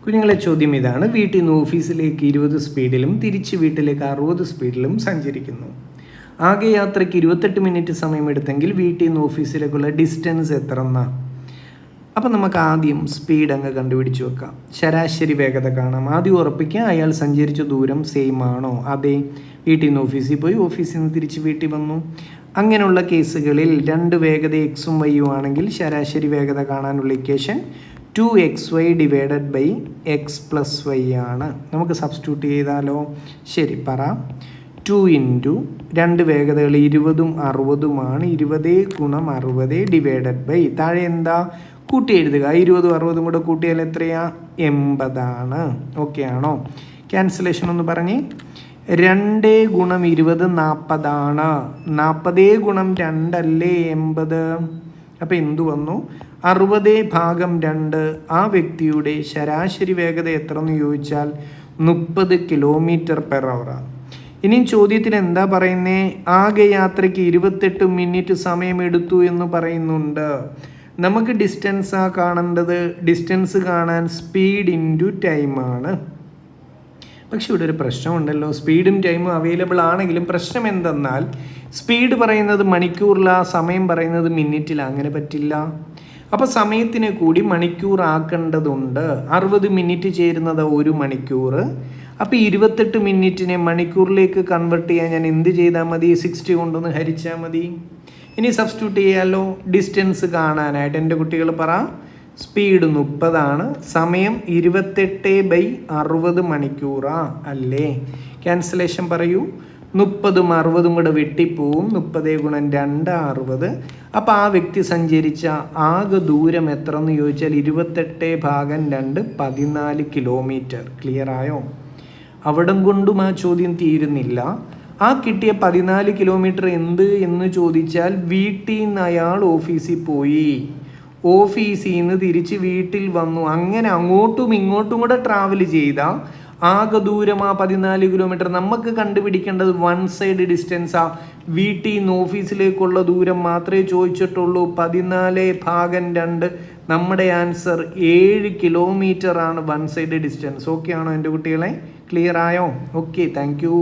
കുഞ്ഞുങ്ങളെ ചോദ്യം ഇതാണ്. വീട്ടിൽ നിന്ന് ഓഫീസിലേക്ക് 20 സ്പീഡിലും തിരിച്ച് വീട്ടിലേക്ക് 60 സ്പീഡിലും സഞ്ചരിക്കുന്നു. ആകെ യാത്രയ്ക്ക് 28 മിനിറ്റ് സമയമെടുത്തെങ്കിൽ വീട്ടിൽ നിന്ന് ഓഫീസിലേക്കുള്ള ഡിസ്റ്റൻസ് എത്ര എന്നാ? അപ്പം നമുക്ക് ആദ്യം സ്പീഡ് അങ്ങ് കണ്ടുപിടിച്ച് വെക്കാം. ശരാശരി വേഗത കാണാം. ആദ്യം ഉറപ്പിക്കുക അയാൾ സഞ്ചരിച്ച ദൂരം സെയിം ആണോ? അതെ. വീട്ടിൽ നിന്ന് ഓഫീസിൽ പോയി, ഓഫീസിൽ നിന്ന് തിരിച്ച് വീട്ടിൽ വന്നു. അങ്ങനെയുള്ള കേസുകളിൽ രണ്ട് വേഗത എക്സും വൈയും ആണെങ്കിൽ ശരാശരി വേഗത കാണാനുള്ള equation 2xy divided by x plus y ആണ്. നമുക്ക് സബ്സ്റ്റിറ്റ്യൂട്ട് ചെയ്താലോ? ശരി, പറ. 2 ഇൻറ്റു രണ്ട് വേഗതകൾ 20ഉം 60ഉമാണ്. 20 ഗുണം 60 ഡിവൈഡഡ് ബൈ താഴെ എന്താ കൂട്ടി എഴുതുക. 20ഉം 60ഉം കൂടെ കൂട്ടിയാൽ എത്രയാ? 80 ആണ്. ഓക്കെ ആണോ? ക്യാൻസലേഷൻ ഒന്ന് പറഞ്ഞേ. 2 ഗുണം 20 40 ആണ്. 40 ഗുണം 2 അല്ലേ 80? അപ്പോൾ എന്തു വന്നു? 60/2 ആ വ്യക്തിയുടെ ശരാശരി വേഗത എത്ര എന്ന് ചോദിച്ചാൽ 30 km/h. ഇനിയും ചോദ്യത്തിൽ എന്താ പറയുന്നേ? ആകെ യാത്രയ്ക്ക് 28 മിനിറ്റ് സമയമെടുത്തു എന്ന് പറയുന്നുണ്ട്. നമുക്ക് ഡിസ്റ്റൻസാ കാണേണ്ടത്. ഡിസ്റ്റൻസ് കാണാൻ സ്പീഡ് ഇൻറ്റു ടൈമാണ്. പക്ഷെ ഇവിടെ ഒരു പ്രശ്നമുണ്ടല്ലോ. സ്പീഡും ടൈമും അവൈലബിൾ ആണെങ്കിലും പ്രശ്നം എന്തെന്നാൽ സ്പീഡ് പറയുന്നത് മണിക്കൂറിലാണ്, സമയം പറയുന്നത് മിനിറ്റിലാണ്. അങ്ങനെ പറ്റില്ല. അപ്പോൾ സമയത്തിനെ കൂടി മണിക്കൂർ ആക്കേണ്ടതുണ്ട്. 60 മിനിറ്റ് ചേരുന്നത് 1 മണിക്കൂർ. അപ്പോൾ 28 മിനിറ്റിനെ മണിക്കൂറിലേക്ക് കൺവേർട്ട് ചെയ്യാൻ ഞാൻ എന്ത് ചെയ്താൽ മതി? 60 കൊണ്ടൊന്ന് ഹരിച്ചാൽ മതി. ഇനി സബ്സ്റ്റിറ്റ്യൂട്ട് ചെയ്യാമല്ലോ ഡിസ്റ്റൻസ് കാണാനായിട്ട്. എൻ്റെ കുട്ടികൾ പറ. സ്പീഡ് 30 ആണ്, സമയം 28/60 മണിക്കൂറാ അല്ലേ? ക്യാൻസലേഷൻ പറയൂ. 30ഉം 60ഉം കൂടെ വെട്ടിപ്പോവും. 30 ഗുണം 2 60. അപ്പോൾ ആ വ്യക്തി സഞ്ചരിച്ച ആകെ ദൂരം എത്ര എന്ന് ചോദിച്ചാൽ 28/2 14 കിലോമീറ്റർ. ക്ലിയർ ആയോ? അവിടം കൊണ്ടും ആ ചോദ്യം തീരുന്നില്ല. ആ കിട്ടിയ 14 കിലോമീറ്റർ എന്ത് എന്ന് ചോദിച്ചാൽ വീട്ടിൽ നിന്ന് അയാൾ ഓഫീസിൽ പോയി, ഓഫീസിൽ നിന്ന് തിരിച്ച് വീട്ടിൽ വന്നു. അങ്ങനെ അങ്ങോട്ടും ഇങ്ങോട്ടും കൂടെ ട്രാവൽ ചെയ്ത ആകെ ദൂരം ആ 14 കിലോമീറ്റർ. നമുക്ക് കണ്ടുപിടിക്കേണ്ടത് വൺ സൈഡ് ഡിസ്റ്റൻസാ. വീട്ടിൽ നിന്ന് ഓഫീസിലേക്കുള്ള ദൂരം മാത്രമേ ചോദിച്ചിട്ടുള്ളൂ. 14/2. നമ്മുടെ ആൻസർ 7 കിലോമീറ്റർ ആണ് വൺ സൈഡ് ഡിസ്റ്റൻസ്. ഓക്കെ ആണോ എൻ്റെ കുട്ടികളെ? ക്ലിയർ ആയോ? Okay, thank you.